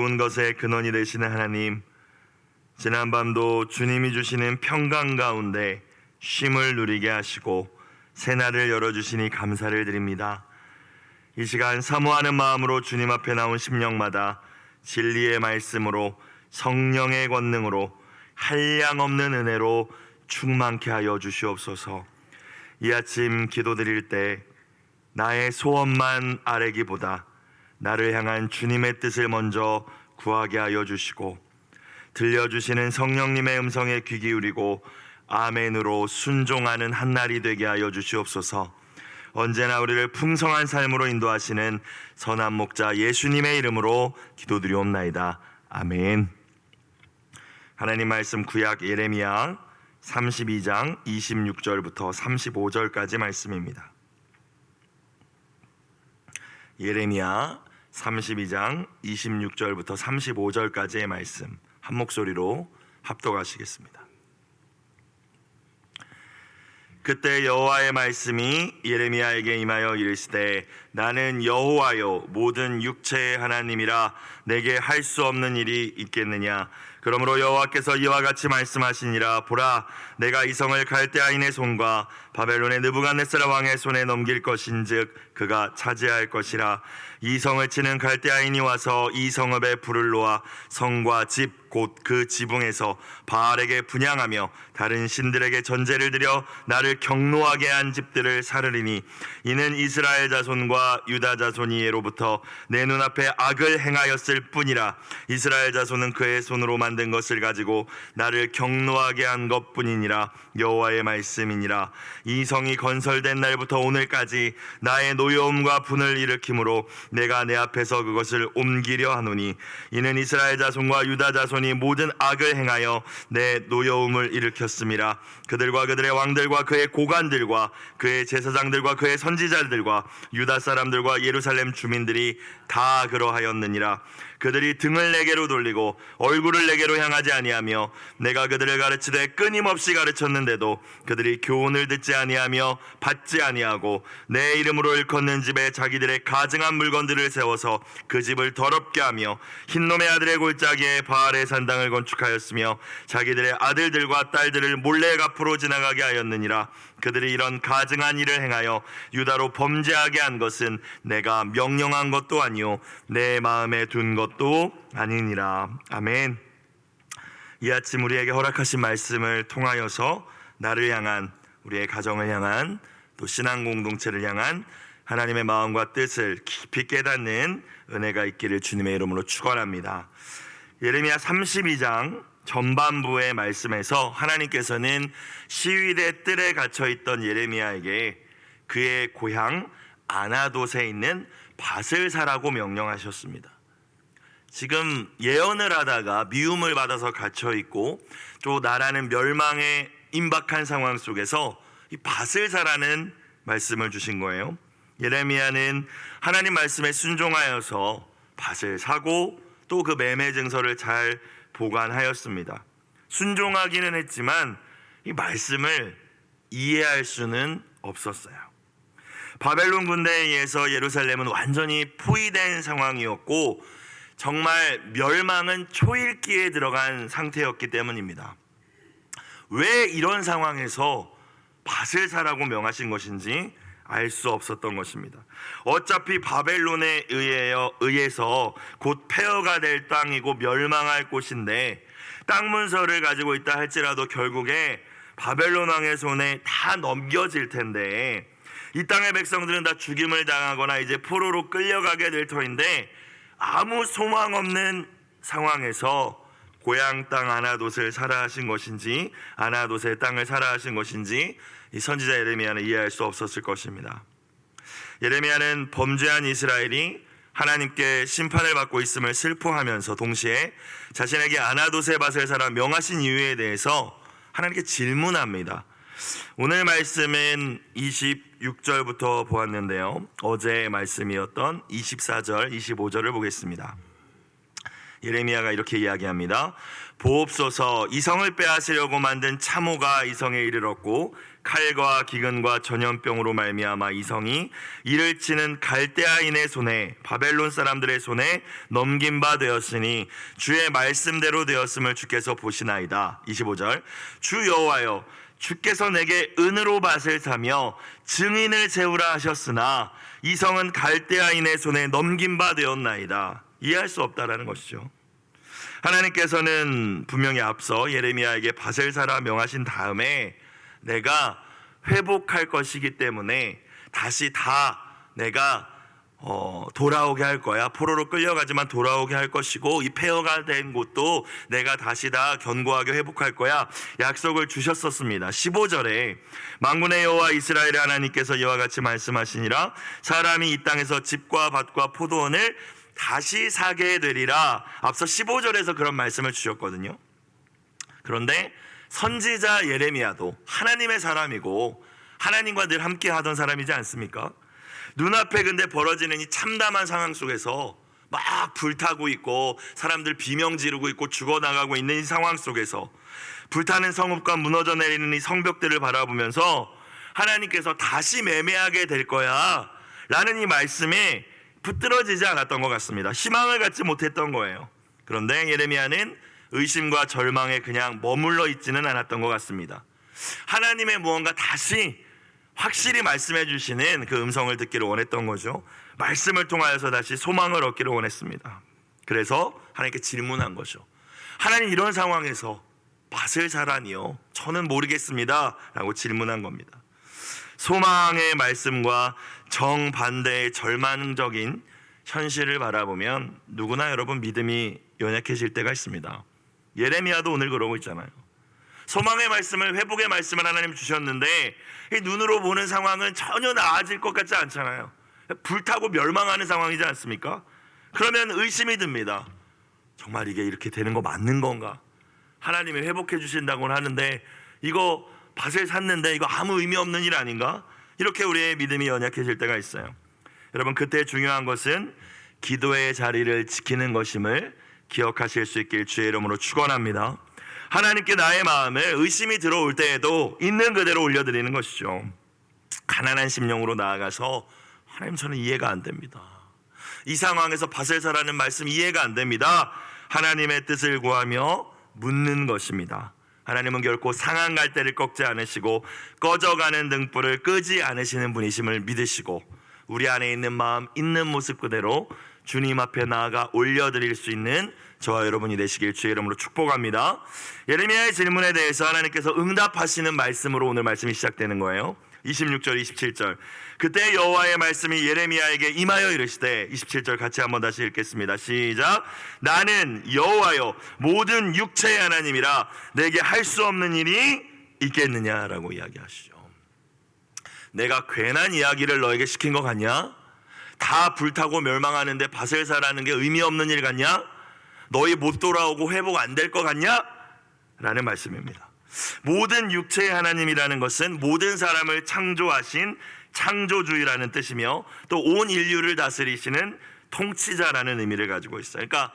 좋은 것의 근원이 되시는 하나님, 지난밤도 주님이 주시는 평강 가운데 쉼을 누리게 하시고 새날을 열어주시니 감사를 드립니다. 이 시간 사모하는 마음으로 주님 앞에 나온 심령마다 진리의 말씀으로, 성령의 권능으로, 한량없는 은혜로 충만케 하여 주시옵소서. 이 아침 기도드릴 때 나의 소원만 아뢰기보다 나를 향한 주님의 뜻을 먼저 구하게 하여 주시고, 들려주시는 성령님의 음성에 귀 기울이고 아멘으로 순종하는 한날이 되게 하여 주시옵소서. 언제나 우리를 풍성한 삶으로 인도하시는 선한 목자 예수님의 이름으로 기도드리옵나이다. 아멘. 하나님 말씀 구약 예레미야 32장 26절부터 35절까지 말씀입니다. 예레미야 32장 26절부터 35절까지의 말씀 한 목소리로 합독하시겠습니다. 그때 여호와의 말씀이 예레미야에게 임하여 이르시되, 나는 여호와요 모든 육체의 하나님이라 내게 할 수 없는 일이 있겠느냐. 그러므로 여호와께서 이와 같이 말씀하시니라. 보라, 내가 이 성을 갈대아인의 손과 바벨론의 느부갓네살 왕의 손에 넘길 것인즉 그가 차지할 것이라. 이 성을 치는 갈대아인이 와서 이 성읍에 불을 놓아 성과 집 곧 그 지붕에서 바알에게 분향하며 다른 신들에게 전제를 드려 나를 경노하게 한 집들을 사르리니, 이는 이스라엘 자손과 유다 자손이 예로부터 내 눈앞에 악을 행하였을 뿐이라. 이스라엘 자손은 그의 손으로 만든 것을 가지고 나를 경노하게 한 것뿐이니라. 여호와의 말씀이니라. 이 성이 건설된 날부터 오늘까지 나의 노여움과 분을 일으키므로 내가 내 앞에서 그것을 옮기려 하노니, 이는 이스라엘 자손과 유다 자손이 모든 악을 행하여 내 노여움을 일으켰음이라. 그들과 그들의 왕들과 그의 고관들과 그의 제사장들과 그의 선지자들과 유다 사람들과 예루살렘 주민들이 다 그러하였느니라. 그들이 등을 내게로 돌리고 얼굴을 내게로 향하지 아니하며 내가 그들을 가르치되 끊임없이 가르쳤는데도 그들이 교훈을 듣지 아니하며 받지 아니하고 내 이름으로 일컫는 집에 자기들의 가증한 물건들을 세워서 그 집을 더럽게 하며 흰놈의 아들의 골짜기에 바알의 산당을 건축하였으며 자기들의 아들들과 딸들을 몰래 앞으로 지나가게 하였느니라. 그들이 이런 가증한 일을 행하여 유다로 범죄하게 한 것은 내가 명령한 것도 아니요 내 마음에 둔 것도 아니니라. 아멘. 이 아침 우리에게 허락하신 말씀을 통하여서 나를 향한, 우리의 가정을 향한, 또 신앙 공동체를 향한 하나님의 마음과 뜻을 깊이 깨닫는 은혜가 있기를 주님의 이름으로 축원합니다. 예레미야 32장 전반부의 말씀에서 하나님께서는 시위대 뜰에 갇혀있던 예레미야에게 그의 고향 아나돗에 있는 밭을 사라고 명령하셨습니다. 지금 예언을 하다가 미움을 받아서 갇혀있고 또 나라는 멸망에 임박한 상황 속에서 이 밭을 사라는 말씀을 주신 거예요. 예레미야는 하나님 말씀에 순종하여서 밭을 사고 또 그 매매 증서를 잘 보관하였습니다. 순종하기는 했지만 이 말씀을 이해할 수는 없었어요. 바벨론 군대에 의해서 예루살렘은 완전히 포위된 상황이었고 정말 멸망은 초읽기에 들어간 상태였기 때문입니다. 왜 이런 상황에서 밭을 사라고 명하신 것인지 알 수 없었던 것입니다. 어차피 바벨론에 의해서 곧 폐허가 될 땅이고 멸망할 곳인데 땅 문서를 가지고 있다 할지라도 결국에 바벨론 왕의 손에 다 넘겨질 텐데 이 땅의 백성들은 다 죽임을 당하거나 이제 포로로 끌려가게 될 터인데 아무 소망 없는 상황에서 고향 땅 아나돗을 사라 하신 것인지, 아나돗의 땅을 사라 하신 것인지 이 선지자 예레미야는 이해할 수 없었을 것입니다. 예레미야는 범죄한 이스라엘이 하나님께 심판을 받고 있음을 슬퍼하면서 동시에 자신에게 아나돗의 밭을 사라 명하신 이유에 대해서 하나님께 질문합니다. 오늘 말씀은 26절부터 보았는데요, 어제의 말씀이었던 24절, 25절을 보겠습니다. 예레미야가 이렇게 이야기합니다. 보옵소서, 이성을 빼앗으려고 만든 참호가 이성에 이르렀고 칼과 기근과 전염병으로 말미암아 이성이 이를 치는 갈대아인의 손에 바벨론 사람들의 손에 넘긴 바 되었으니 주의 말씀대로 되었음을 주께서 보시나이다. 25절, 주 여호와여, 주께서 내게 은으로 밭을 사며 증인을 세우라 하셨으나 이성은 갈대아인의 손에 넘긴 바 되었나이다. 이해할 수 없다라는 것이죠. 하나님께서는 분명히 앞서 예레미야에게 밭을 사라 명하신 다음에 내가 회복할 것이기 때문에 다시 다 내가 돌아오게 할 거야. 포로로 끌려가지만 돌아오게 할 것이고 이 폐허가 된 곳도 내가 다시 다 견고하게 회복할 거야 약속을 주셨었습니다. 15절에 만군의 여호와 이스라엘의 하나님께서 이와 같이 말씀하시니라. 사람이 이 땅에서 집과 밭과 포도원을 다시 사게 되리라. 앞서 15절에서 그런 말씀을 주셨거든요. 그런데 선지자 예레미야도 하나님의 사람이고 하나님과 늘 함께 하던 사람이지 않습니까? 눈앞에 근데 벌어지는 이 참담한 상황 속에서 막 불타고 있고 사람들 비명 지르고 있고 죽어나가고 있는 이 상황 속에서 불타는 성읍과 무너져 내리는 이 성벽들을 바라보면서 하나님께서 다시 매매하게 될 거야 라는 이 말씀에 붙들어지지 않았던 것 같습니다. 희망을 갖지 못했던 거예요. 그런데 예레미야는 의심과 절망에 그냥 머물러 있지는 않았던 것 같습니다. 하나님의 무언가 다시 확실히 말씀해 주시는 그 음성을 듣기를 원했던 거죠. 말씀을 통하여서 다시 소망을 얻기를 원했습니다. 그래서 하나님께 질문한 거죠. 하나님, 이런 상황에서 밭을 사라니요? 저는 모르겠습니다 라고 질문한 겁니다. 소망의 말씀과 정반대의 절망적인 현실을 바라보면 누구나 여러분 믿음이 연약해질 때가 있습니다. 예레미야도 오늘 그러고 있잖아요. 소망의 말씀을, 회복의 말씀을 하나님 주셨는데 이 눈으로 보는 상황은 전혀 나아질 것 같지 않잖아요. 불타고 멸망하는 상황이지 않습니까? 그러면 의심이 듭니다. 정말 이게 이렇게 되는 거 맞는 건가? 하나님이 회복해 주신다고는 하는데 이거 밭을 샀는데 이거 아무 의미 없는 일 아닌가? 이렇게 우리의 믿음이 연약해질 때가 있어요. 여러분, 그때 중요한 것은 기도의 자리를 지키는 것임을 기억하실 수 있길 주의 이름으로 축원합니다. 하나님께 나의 마음을 의심이 들어올 때에도 있는 그대로 올려드리는 것이죠. 가난한 심령으로 나아가서 하나님, 저는 이해가 안 됩니다. 이 상황에서 밭을 사라는 말씀 이해가 안 됩니다. 하나님의 뜻을 구하며 묻는 것입니다. 하나님은 결코 상한 갈대를 꺾지 않으시고 꺼져가는 등불을 끄지 않으시는 분이심을 믿으시고 우리 안에 있는 마음, 있는 모습 그대로 주님 앞에 나아가 올려드릴 수 있는 저와 여러분이 되시길 주의 이름으로 축복합니다. 예레미야의 질문에 대해서 하나님께서 응답하시는 말씀으로 오늘 말씀이 시작되는 거예요. 26절, 27절. 그때 여호와의 말씀이 예레미야에게 임하여 이르시되, 27절 같이 한번 다시 읽겠습니다. 시작. 나는 여호와여 모든 육체의 하나님이라 내게 할 수 없는 일이 있겠느냐라고 이야기하시죠. 내가 괜한 이야기를 너에게 시킨 것 같냐? 다 불타고 멸망하는데 밭을 사라는 게 의미 없는 일 같냐? 너희 못 돌아오고 회복 안 될 것 같냐? 라는 말씀입니다. 모든 육체의 하나님이라는 것은 모든 사람을 창조하신 창조주의라는 뜻이며 또 온 인류를 다스리시는 통치자라는 의미를 가지고 있어요. 그러니까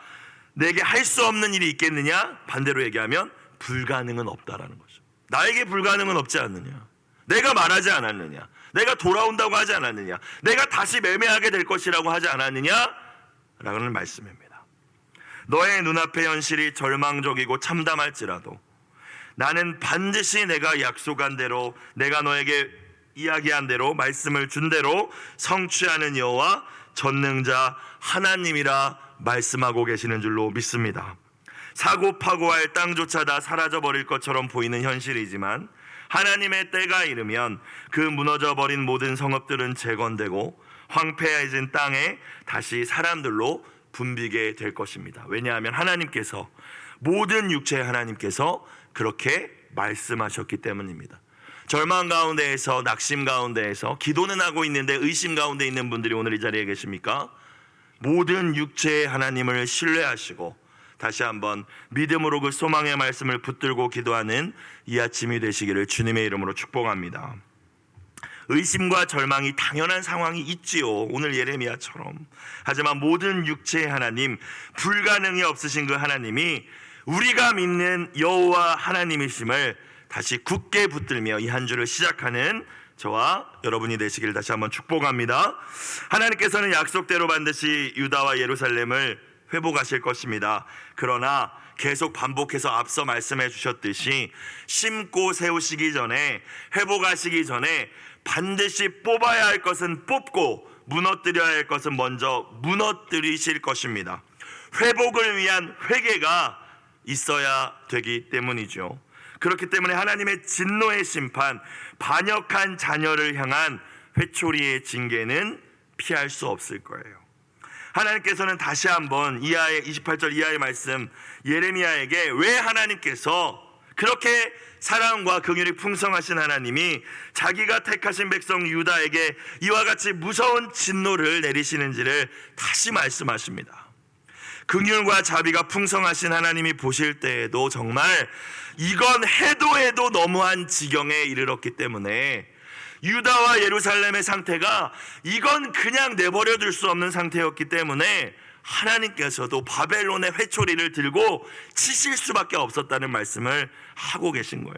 내게 할 수 없는 일이 있겠느냐? 반대로 얘기하면 불가능은 없다라는 거죠. 나에게 불가능은 없지 않느냐? 내가 말하지 않았느냐? 내가 돌아온다고 하지 않았느냐? 내가 다시 매매하게 될 것이라고 하지 않았느냐? 라는 말씀입니다. 너의 눈앞의 현실이 절망적이고 참담할지라도 나는 반드시 내가 약속한 대로, 내가 너에게 이야기한 대로, 말씀을 준 대로 성취하는 여호와 전능자 하나님이라 말씀하고 계시는 줄로 믿습니다. 사고파고할 땅조차 다 사라져버릴 것처럼 보이는 현실이지만 하나님의 때가 이르면 그 무너져버린 모든 성읍들은 재건되고 황폐해진 땅에 다시 사람들로 붐비게 될 것입니다. 왜냐하면 하나님께서, 모든 육체의 하나님께서 그렇게 말씀하셨기 때문입니다. 절망 가운데에서, 낙심 가운데에서 기도는 하고 있는데 의심 가운데 있는 분들이 오늘 이 자리에 계십니까? 모든 육체의 하나님을 신뢰하시고 다시 한번 믿음으로 그 소망의 말씀을 붙들고 기도하는 이 아침이 되시기를 주님의 이름으로 축복합니다. 의심과 절망이 당연한 상황이 있지요. 오늘 예레미야처럼. 하지만 모든 육체의 하나님, 불가능이 없으신 그 하나님이 우리가 믿는 여호와 하나님이심을 다시 굳게 붙들며 이 한 주를 시작하는 저와 여러분이 되시길 다시 한번 축복합니다. 하나님께서는 약속대로 반드시 유다와 예루살렘을 회복하실 것입니다. 그러나 계속 반복해서 앞서 말씀해 주셨듯이 심고 세우시기 전에, 회복하시기 전에 반드시 뽑아야 할 것은 뽑고 무너뜨려야 할 것은 먼저 무너뜨리실 것입니다. 회복을 위한 회개가 있어야 되기 때문이죠. 그렇기 때문에 하나님의 진노의 심판, 반역한 자녀를 향한 회초리의 징계는 피할 수 없을 거예요. 하나님께서는 다시 한번 28절 이하의 말씀, 예레미야에게 왜 하나님께서 그렇게 사랑과 긍휼이 풍성하신 하나님이 자기가 택하신 백성 유다에게 이와 같이 무서운 진노를 내리시는지를 다시 말씀하십니다. 긍휼과 자비가 풍성하신 하나님이 보실 때에도 정말 이건 해도 너무한 지경에 이르렀기 때문에 유다와 예루살렘의 상태가 이건 그냥 내버려 둘 수 없는 상태였기 때문에 하나님께서도 바벨론의 회초리를 들고 치실 수밖에 없었다는 말씀을 하고 계신 거예요.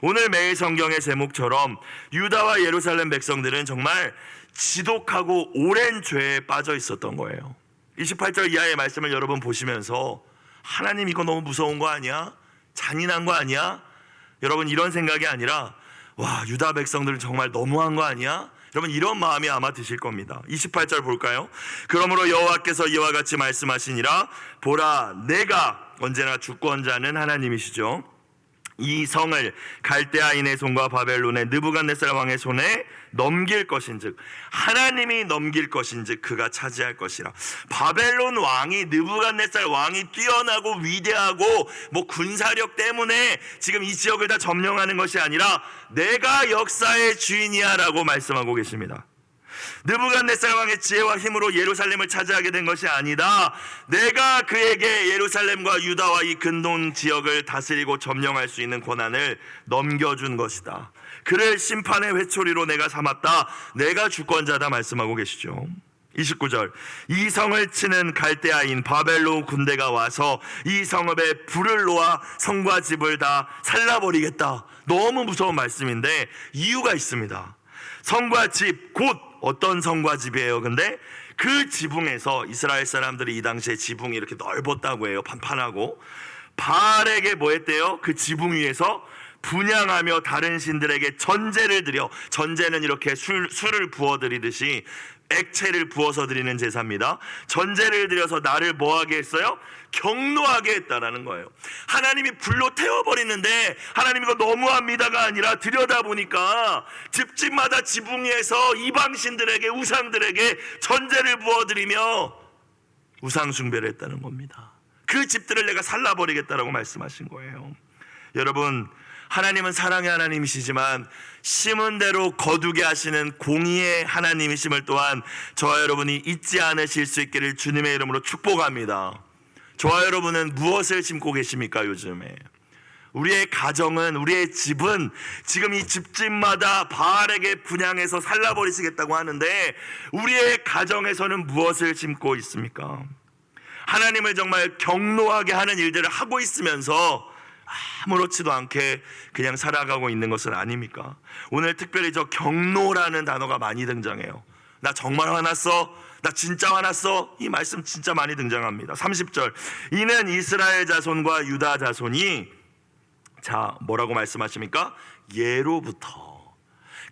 오늘 매일 성경의 제목처럼 유다와 예루살렘 백성들은 정말 지독하고 오랜 죄에 빠져 있었던 거예요. 28절 이하의 말씀을 여러분 보시면서 하나님 이거 너무 무서운 거 아니야? 잔인한 거 아니야? 여러분 이런 생각이 아니라 와, 유다 백성들은 정말 너무한 거 아니야? 여러분 이런 마음이 아마 드실 겁니다. 28절 볼까요? 그러므로 여호와께서 이와 같이 말씀하시니라, 보라, 내가, 언제나 주권자는 하나님이시죠, 이 성을 갈대아인의 손과 바벨론의 느부갓네살 왕의 손에 넘길 것인즉, 하나님이 넘길 것인즉 그가 차지할 것이라. 바벨론 왕이, 느부갓네살 왕이 뛰어나고 위대하고 군사력 때문에 지금 이 지역을 다 점령하는 것이 아니라 내가 역사의 주인이야 라고 말씀하고 계십니다. 느부갓네살 왕의 지혜와 힘으로 예루살렘을 차지하게 된 것이 아니다. 내가 그에게 예루살렘과 유다와 이 근동 지역을 다스리고 점령할 수 있는 권한을 넘겨준 것이다. 그를 심판의 회초리로 내가 삼았다. 내가 주권자다 말씀하고 계시죠. 29절, 이 성을 치는 갈대아인 바벨론 군대가 와서 이 성읍에 불을 놓아 성과 집을 다 살라버리겠다. 너무 무서운 말씀인데 이유가 있습니다. 성과 집, 곧 어떤 성과 집이에요? 근데 그 지붕에서 이스라엘 사람들이 이 당시에 지붕이 이렇게 넓었다고 해요. 판판하고. 바알에게 뭐 했대요? 그 지붕 위에서 분향하며 다른 신들에게 전제를 드려, 전제는 이렇게 술을 부어드리듯이 액체를 부어서 드리는 제사입니다. 전제를 드려서 나를 뭐하게 했어요? 경노하게 했다라는 거예요. 하나님이 불로 태워버리는데 하나님 이거 너무합니다가 아니라 들여다보니까 집집마다 지붕 위에서 이방신들에게, 우상들에게 전제를 부어드리며 우상 숭배를 했다는 겁니다. 그 집들을 내가 살라버리겠다라고 말씀하신 거예요. 여러분, 하나님은 사랑의 하나님이시지만 심은 대로 거두게 하시는 공의의 하나님이심을 또한 저와 여러분이 잊지 않으실 수 있기를 주님의 이름으로 축복합니다. 저와 여러분은 무엇을 심고 계십니까? 요즘에 우리의 가정은, 우리의 집은 지금 이 집집마다 바알에게 분향해서 살라버리시겠다고 하는데 우리의 가정에서는 무엇을 심고 있습니까? 하나님을 정말 경노하게 하는 일들을 하고 있으면서 아무렇지도 않게 그냥 살아가고 있는 것은 아닙니까? 오늘 특별히 저 경노라는 단어가 많이 등장해요. 나 정말 화났어, 나 진짜 화났어, 이 말씀 진짜 많이 등장합니다. 30절, 이는 이스라엘 자손과 유다 자손이, 자 뭐라고 말씀하십니까? 예로부터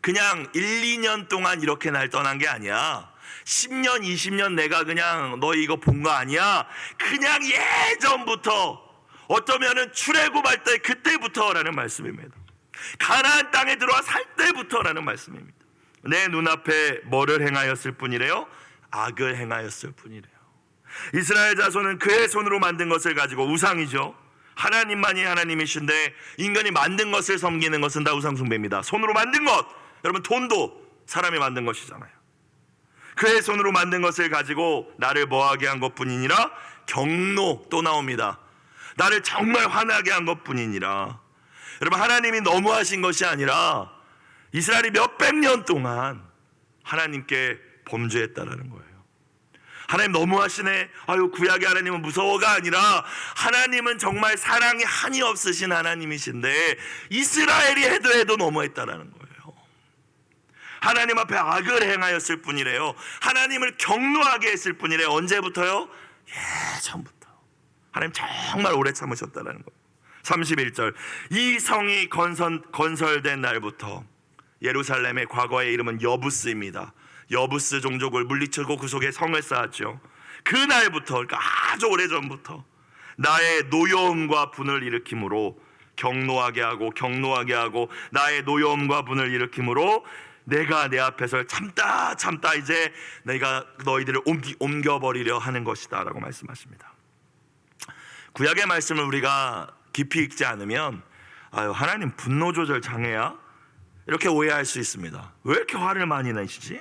그냥 1, 2년 동안 이렇게 날 떠난 게 아니야. 10년, 20년 내가 그냥 너 이거 본 거 아니야. 그냥 예전부터, 어쩌면은 출애굽할 때 그때부터라는 말씀입니다. 가나안 땅에 들어와 살 때부터라는 말씀입니다. 내 눈앞에 뭐를 행하였을 뿐이래요? 악을 행하였을 뿐이래요. 이스라엘 자손은 그의 손으로 만든 것을 가지고, 우상이죠. 하나님만이 하나님이신데 인간이 만든 것을 섬기는 것은 다 우상 숭배입니다. 손으로 만든 것, 여러분 돈도 사람이 만든 것이잖아요. 그의 손으로 만든 것을 가지고 나를 뭐하게 한 것뿐이니라. 경노 또 나옵니다. 나를 정말 화나게 한 것뿐이니라. 여러분, 하나님이 너무하신 것이 아니라 이스라엘이 몇백 년 동안 하나님께 범죄했다라는 거예요. 하나님 너무하시네. 아유, 구약의 하나님은 무서워가 아니라 하나님은 정말 사랑이 한이 없으신 하나님이신데 이스라엘이 해도 너무했다라는 거예요. 하나님 앞에 악을 행하였을 뿐이래요. 하나님을 경노하게 했을 뿐이래요. 언제부터요? 예전부터. 하나님 정말 오래 참으셨다라는 거예요. 31절, 이 성이 건설된 날부터, 예루살렘의 과거의 이름은 여부스입니다. 여부스 종족을 물리치고 그 속에 성을 쌓았죠. 그날부터, 그러니까 아주 오래전부터 나의 노여움과 분을 일으킴으로 경노하게 하고 나의 노여움과 분을 일으킴으로 내가 내 앞에서 참다 이제 내가 너희들을 옮겨버리려 하는 것이다 라고 말씀하십니다. 구약의 말씀을 우리가 깊이 읽지 않으면 아유, 하나님 분노 조절 장애야? 이렇게 오해할 수 있습니다. 왜 이렇게 화를 많이 내시지?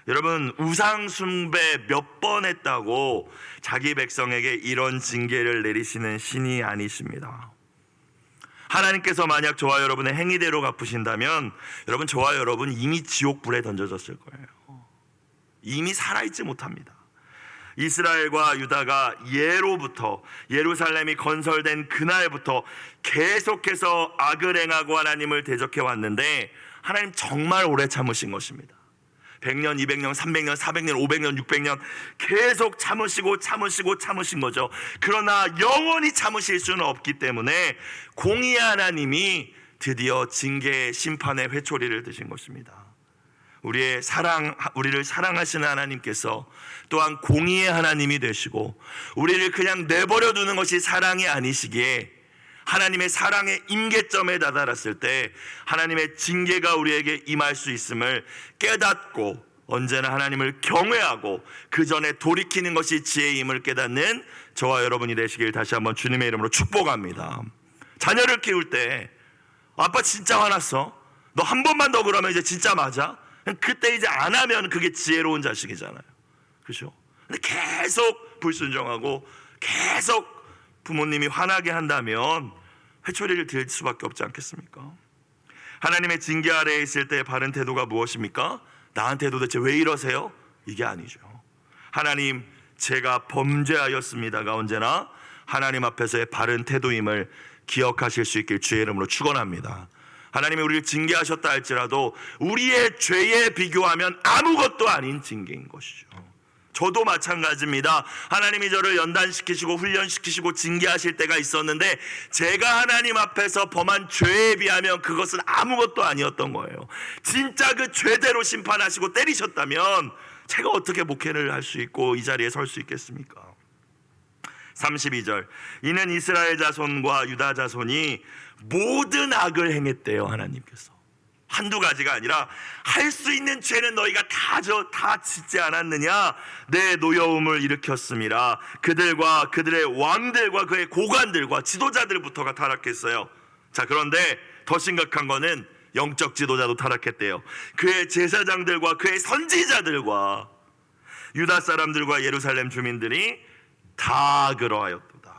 여러분, 우상 숭배 몇 번 했다고 자기 백성에게 이런 징계를 내리시는 신이 아니십니다. 하나님께서 만약 저와 여러분의 행위대로 갚으신다면 여러분, 저와 여러분 이미 지옥불에 던져졌을 거예요. 이미 살아있지 못합니다. 이스라엘과 유다가 예로부터, 예루살렘이 건설된 그날부터 계속해서 악을 행하고 하나님을 대적해 왔는데 하나님 정말 오래 참으신 것입니다. 100년, 200년, 300년, 400년, 500년, 600년 계속 참으신 거죠. 그러나 영원히 참으실 수는 없기 때문에 공의의 하나님이 드디어 징계의 심판의 회초리를 드신 것입니다. 우리를 사랑하시는 하나님께서 또한 공의의 하나님이 되시고 우리를 그냥 내버려 두는 것이 사랑이 아니시기에 하나님의 사랑의 임계점에 다다랐을 때 하나님의 징계가 우리에게 임할 수 있음을 깨닫고 언제나 하나님을 경외하고 그 전에 돌이키는 것이 지혜임을 깨닫는 저와 여러분이 되시길 다시 한번 주님의 이름으로 축복합니다. 자녀를 키울 때 아빠 진짜 화났어. 너 한 번만 더 그러면 이제 진짜 맞아. 그때 이제 안 하면 그게 지혜로운 자식이잖아요. 그렇죠? 근데 계속 불순종하고 계속 부모님이 화나게 한다면 회초리를 들 수밖에 없지 않겠습니까? 하나님의 징계 아래에 있을 때 바른 태도가 무엇입니까? 나한테 도대체 왜 이러세요? 이게 아니죠. 하나님, 제가 범죄하였습니다가 언제나 하나님 앞에서의 바른 태도임을 기억하실 수 있길 주의 이름으로 축원합니다. 하나님이 우리를 징계하셨다 할지라도 우리의 죄에 비교하면 아무것도 아닌 징계인 것이죠. 저도 마찬가지입니다. 하나님이 저를 연단시키시고 훈련시키시고 징계하실 때가 있었는데 제가 하나님 앞에서 범한 죄에 비하면 그것은 아무것도 아니었던 거예요. 진짜 그 죄대로 심판하시고 때리셨다면 제가 어떻게 목회를 할 수 있고 이 자리에 설 수 있겠습니까? 32절, 이는 이스라엘 자손과 유다 자손이 모든 악을 행했대요. 하나님께서 한두 가지가 아니라 할 수 있는 죄는 너희가 다 짓지 않았느냐? 내 노여움을 일으켰음이라. 그들과 그들의 왕들과 그의 고관들과 지도자들부터가 타락했어요. 자, 그런데 더 심각한 거는 영적 지도자도 타락했대요. 그의 제사장들과 그의 선지자들과 유다 사람들과 예루살렘 주민들이 다 그러하였도다.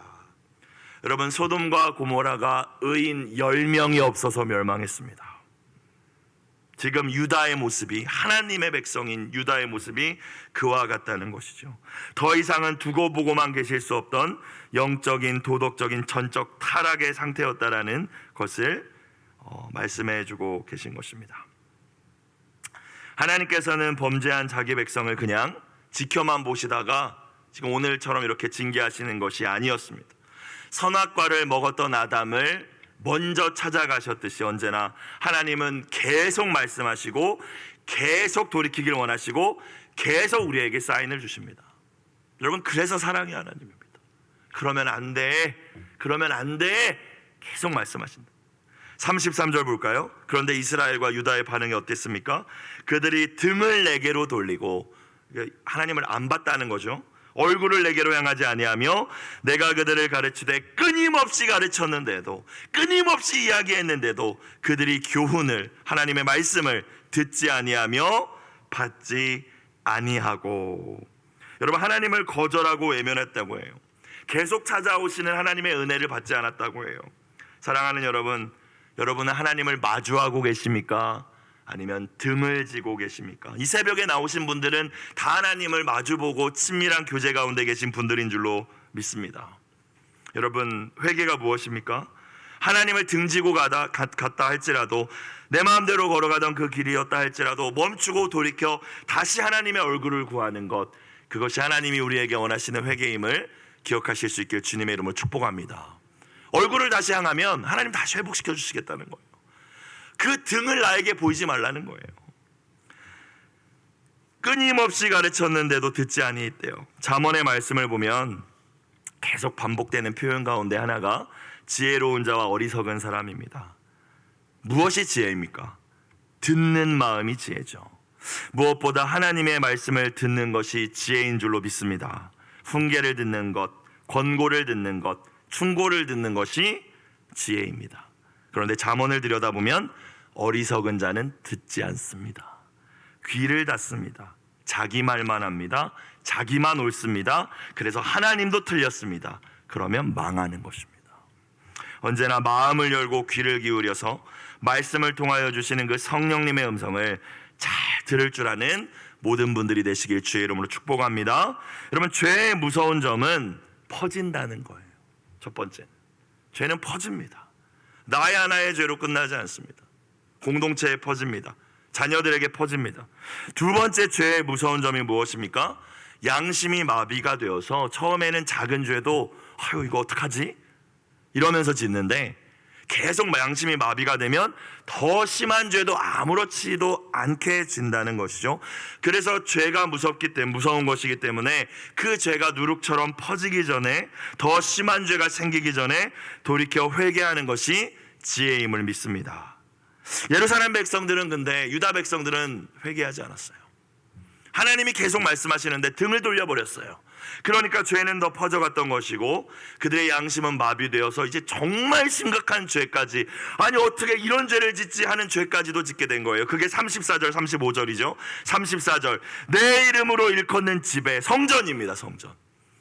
여러분, 소돔과 고모라가 의인 10명이 없어서 멸망했습니다. 지금 유다의 모습이, 하나님의 백성인 유다의 모습이 그와 같다는 것이죠. 더 이상은 두고 보고만 계실 수 없던 영적인, 도덕적인, 전적 타락의 상태였다라는 것을 말씀해 주고 계신 것입니다. 하나님께서는 범죄한 자기 백성을 그냥 지켜만 보시다가 지금 오늘처럼 이렇게 징계하시는 것이 아니었습니다. 선악과를 먹었던 아담을 먼저 찾아가셨듯이 언제나 하나님은 계속 말씀하시고 계속 돌이키길 원하시고 계속 우리에게 사인을 주십니다. 여러분, 그래서 사랑의 하나님입니다. 그러면 안 돼, 그러면 안 돼, 계속 말씀하신다. 33절 볼까요? 그런데 이스라엘과 유다의 반응이 어땠습니까? 그들이 등을 내게로 돌리고, 하나님을 안 봤다는 거죠. 얼굴을 내게로 향하지 아니하며 내가 그들을 가르치되 끊임없이 가르쳤는데도, 끊임없이 이야기했는데도 그들이 교훈을, 하나님의 말씀을 듣지 아니하며 받지 아니하고. 여러분, 하나님을 거절하고 외면했다고 해요. 계속 찾아오시는 하나님의 은혜를 받지 않았다고 해요. 사랑하는 여러분, 여러분은 하나님을 마주하고 계십니까? 아니면 등을 지고 계십니까? 이 새벽에 나오신 분들은 다 하나님을 마주보고 친밀한 교제 가운데 계신 분들인 줄로 믿습니다. 여러분, 회개가 무엇입니까? 하나님을 등지고 갔다 할지라도, 내 마음대로 걸어가던 그 길이었다 할지라도 멈추고 돌이켜 다시 하나님의 얼굴을 구하는 것, 그것이 하나님이 우리에게 원하시는 회개임을 기억하실 수 있길 주님의 이름으로 축복합니다. 얼굴을 다시 향하면 하나님 다시 회복시켜 주시겠다는 거예요. 그 등을 나에게 보이지 말라는 거예요. 끊임없이 가르쳤는데도 듣지 아니했대요. 잠언의 말씀을 보면 계속 반복되는 표현 가운데 하나가 지혜로운 자와 어리석은 사람입니다. 무엇이 지혜입니까? 듣는 마음이 지혜죠. 무엇보다 하나님의 말씀을 듣는 것이 지혜인 줄로 믿습니다. 훈계를 듣는 것, 권고를 듣는 것, 충고를 듣는 것이 지혜입니다. 그런데 잠언을 들여다보면 어리석은 자는 듣지 않습니다. 귀를 닫습니다. 자기 말만 합니다. 자기만 옳습니다. 그래서 하나님도 틀렸습니다. 그러면 망하는 것입니다. 언제나 마음을 열고 귀를 기울여서 말씀을 통하여 주시는 그 성령님의 음성을 잘 들을 줄 아는 모든 분들이 되시길 주의 이름으로 축복합니다. 여러분, 죄의 무서운 점은 퍼진다는 거예요. 첫 번째, 죄는 퍼집니다. 나의 하나의 죄로 끝나지 않습니다. 공동체에 퍼집니다. 자녀들에게 퍼집니다. 두 번째 죄의 무서운 점이 무엇입니까? 양심이 마비가 되어서 처음에는 작은 죄도 아유 이거 어떡하지? 이러면서 짓는데 계속 양심이 마비가 되면 더 심한 죄도 아무렇지도 않게 진다는 것이죠. 그래서 죄가 무서운 것이기 때문에 그 죄가 누룩처럼 퍼지기 전에, 더 심한 죄가 생기기 전에 돌이켜 회개하는 것이 지혜임을 믿습니다. 예루살렘 백성들은, 근데 유다 백성들은 회개하지 않았어요. 하나님이 계속 말씀하시는데 등을 돌려버렸어요. 그러니까 죄는 더 퍼져갔던 것이고 그들의 양심은 마비되어서 이제 정말 심각한 죄까지, 아니 어떻게 이런 죄를 짓지 하는 죄까지도 짓게 된 거예요. 그게 34절 35절이죠 34절, 내 이름으로 일컫는 집에, 성전입니다. 성전,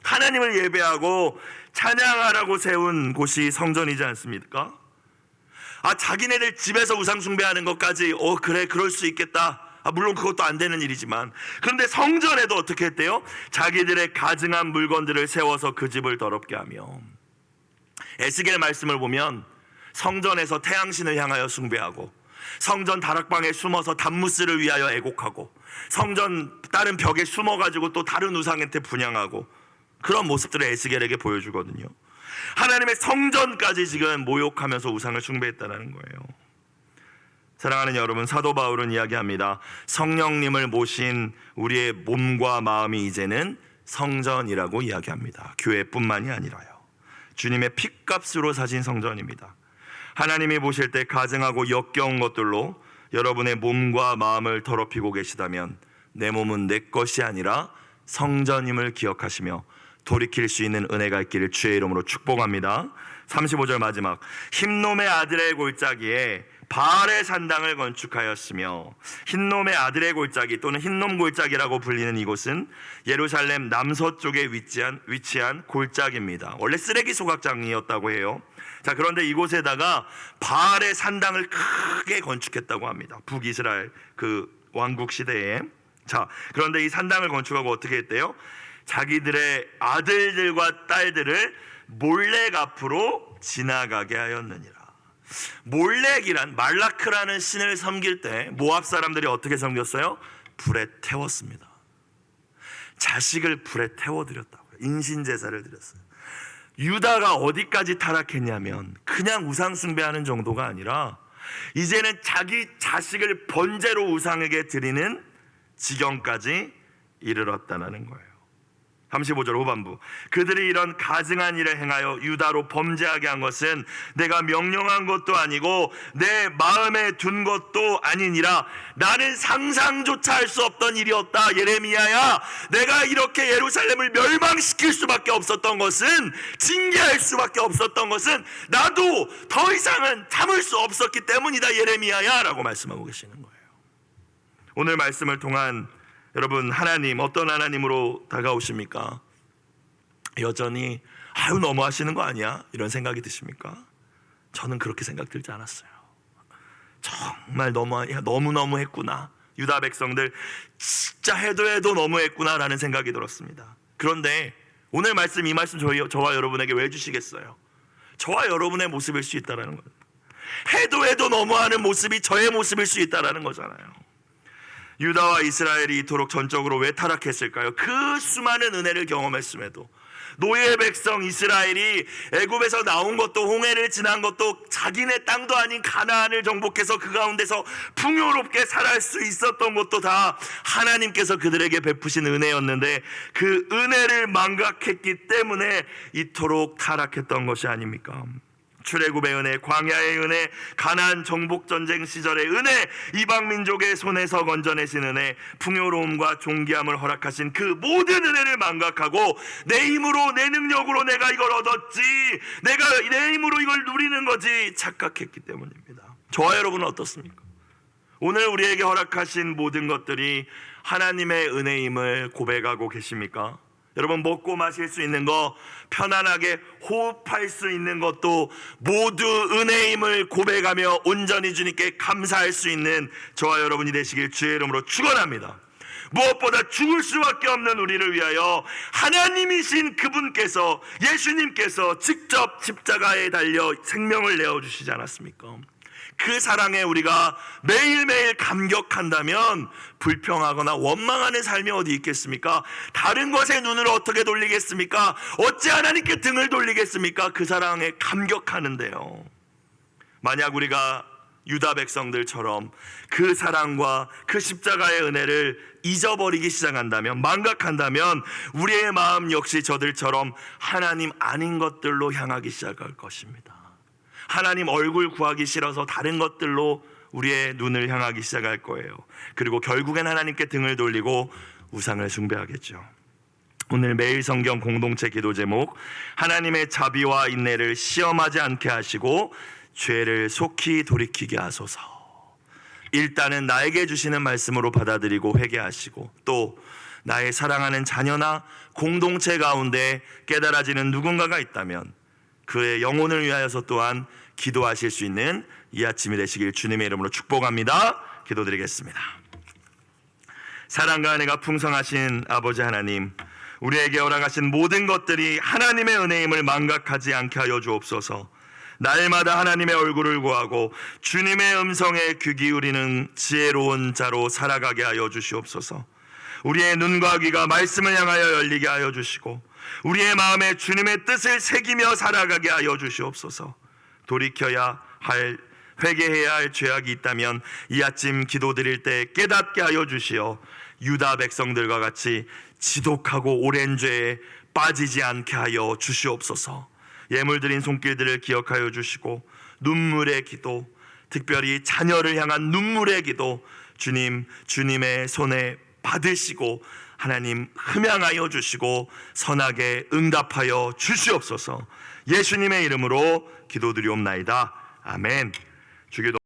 하나님을 예배하고 찬양하라고 세운 곳이 성전이지 않습니까? 자기네들 집에서 우상 숭배하는 것까지 그래 그럴 수 있겠다. 물론 그것도 안 되는 일이지만, 그런데 성전에도 어떻게 했대요? 자기들의 가증한 물건들을 세워서 그 집을 더럽게 하며, 에스겔 말씀을 보면 성전에서 태양신을 향하여 숭배하고, 성전 다락방에 숨어서 단무스를 위하여 애곡하고, 성전 다른 벽에 숨어가지고 또 다른 우상한테 분향하고, 그런 모습들을 에스겔에게 보여주거든요. 하나님의 성전까지 지금 모욕하면서 우상을 숭배했다는 거예요. 사랑하는 여러분, 사도 바울은 이야기합니다. 성령님을 모신 우리의 몸과 마음이 이제는 성전이라고 이야기합니다. 교회뿐만이 아니라요, 주님의 핏값으로 사신 성전입니다. 하나님이 보실 때 가증하고 역겨운 것들로 여러분의 몸과 마음을 더럽히고 계시다면 내 몸은 내 것이 아니라 성전임을 기억하시며 돌이킬 수 있는 은혜가 있기를 주의 이름으로 축복합니다. 35절 마지막, 흰놈의 아들의 골짜기에 바알의 산당을 건축하였으며, 흰놈의 아들의 골짜기 또는 흰놈 골짜기라고 불리는 이곳은 예루살렘 남서쪽에 위치한 골짜기입니다. 원래 쓰레기 소각장이었다고 해요. 그런데 이곳에다가 바알의 산당을 크게 건축했다고 합니다. 북이스라엘 그 왕국 시대에. 그런데 이 산당을 건축하고 어떻게 했대요? 자기들의 아들들과 딸들을 몰렉 앞으로 지나가게 하였느니라. 몰렉이란, 말라크라는 신을 섬길 때 모압 사람들이 어떻게 섬겼어요? 불에 태웠습니다. 자식을 불에 태워드렸다고요. 인신제사를 드렸어요. 유다가 어디까지 타락했냐면 그냥 우상 숭배하는 정도가 아니라 이제는 자기 자식을 번제로 우상에게 드리는 지경까지 이르렀다는 거예요. 35절 후반부, 그들이 이런 가증한 일을 행하여 유다로 범죄하게 한 것은 내가 명령한 것도 아니고 내 마음에 둔 것도 아니니라. 나는 상상조차 할 수 없던 일이었다. 예레미야야, 내가 이렇게 예루살렘을 멸망시킬 수밖에 없었던 것은, 징계할 수밖에 없었던 것은 나도 더 이상은 참을 수 없었기 때문이다, 예레미야야 라고 말씀하고 계시는 거예요. 오늘 말씀을 통한 여러분, 하나님 어떤 하나님으로 다가오십니까? 여전히 너무 하시는 거 아니야? 이런 생각이 드십니까? 저는 그렇게 생각 들지 않았어요. 정말 너무너무 했구나. 유다 백성들 진짜 해도 너무했구나라는 생각이 들었습니다. 그런데 오늘 말씀, 이 말씀 저와 여러분에게 왜 주시겠어요? 저와 여러분의 모습일 수 있다는 거예요. 해도 너무하는 모습이 저의 모습일 수 있다는 거잖아요. 유다와 이스라엘이 이토록 전적으로 왜 타락했을까요? 그 수많은 은혜를 경험했음에도, 노예 백성 이스라엘이 애굽에서 나온 것도, 홍해를 지난 것도, 자기네 땅도 아닌 가나안을 정복해서 그 가운데서 풍요롭게 살 수 있었던 것도 다 하나님께서 그들에게 베푸신 은혜였는데, 그 은혜를 망각했기 때문에 이토록 타락했던 것이 아닙니까? 출애굽의 은혜, 광야의 은혜, 가나안 정복 전쟁 시절의 은혜, 이방 민족의 손에서 건져내신 은혜, 풍요로움과 존귀함을 허락하신 그 모든 은혜를 망각하고 내 힘으로, 내 능력으로 내가 이걸 얻었지, 내가 내 힘으로 이걸 누리는 거지 착각했기 때문입니다. 저와 여러분은 어떻습니까? 오늘 우리에게 허락하신 모든 것들이 하나님의 은혜임을 고백하고 계십니까? 여러분, 먹고 마실 수 있는 거, 편안하게 호흡할 수 있는 것도 모두 은혜임을 고백하며 온전히 주님께 감사할 수 있는 저와 여러분이 되시길 주의 이름으로 축원합니다. 무엇보다 죽을 수밖에 없는 우리를 위하여 하나님이신 그분께서, 예수님께서 직접 십자가에 달려 생명을 내어주시지 않았습니까? 그 사랑에 우리가 매일매일 감격한다면 불평하거나 원망하는 삶이 어디 있겠습니까? 다른 것에 눈을 어떻게 돌리겠습니까? 어찌 하나님께 등을 돌리겠습니까? 그 사랑에 감격하는데요. 만약 우리가 유다 백성들처럼 그 사랑과 그 십자가의 은혜를 잊어버리기 시작한다면, 망각한다면 우리의 마음 역시 저들처럼 하나님 아닌 것들로 향하기 시작할 것입니다. 하나님 얼굴 구하기 싫어서 다른 것들로 우리의 눈을 향하기 시작할 거예요. 그리고 결국엔 하나님께 등을 돌리고 우상을 숭배하겠죠. 오늘 매일 성경 공동체 기도 제목, 하나님의 자비와 인내를 시험하지 않게 하시고 죄를 속히 돌이키게 하소서. 일단은 나에게 주시는 말씀으로 받아들이고 회개하시고, 또 나의 사랑하는 자녀나 공동체 가운데 깨달아지는 누군가가 있다면 그의 영혼을 위하여서 또한 기도하실 수 있는 이 아침이 되시길 주님의 이름으로 축복합니다. 기도드리겠습니다. 사랑과 은혜가 풍성하신 아버지 하나님, 우리에게 허락하신 모든 것들이 하나님의 은혜임을 망각하지 않게 하여 주옵소서. 날마다 하나님의 얼굴을 구하고 주님의 음성에 귀 기울이는 지혜로운 자로 살아가게 하여 주시옵소서. 우리의 눈과 귀가 말씀을 향하여 열리게 하여 주시고, 우리의 마음에 주님의 뜻을 새기며 살아가게 하여 주시옵소서. 돌이켜야 할, 회개해야 할 죄악이 있다면 이 아침 기도드릴 때 깨닫게 하여 주시어 유다 백성들과 같이 지독하고 오랜 죄에 빠지지 않게 하여 주시옵소서. 예물드린 손길들을 기억하여 주시고, 눈물의 기도, 특별히 자녀를 향한 눈물의 기도, 주님의 손에 받으시고 하나님 흠양하여 주시고 선하게 응답하여 주시옵소서. 예수님의 이름으로 기도드리옵나이다. 아멘. 주기도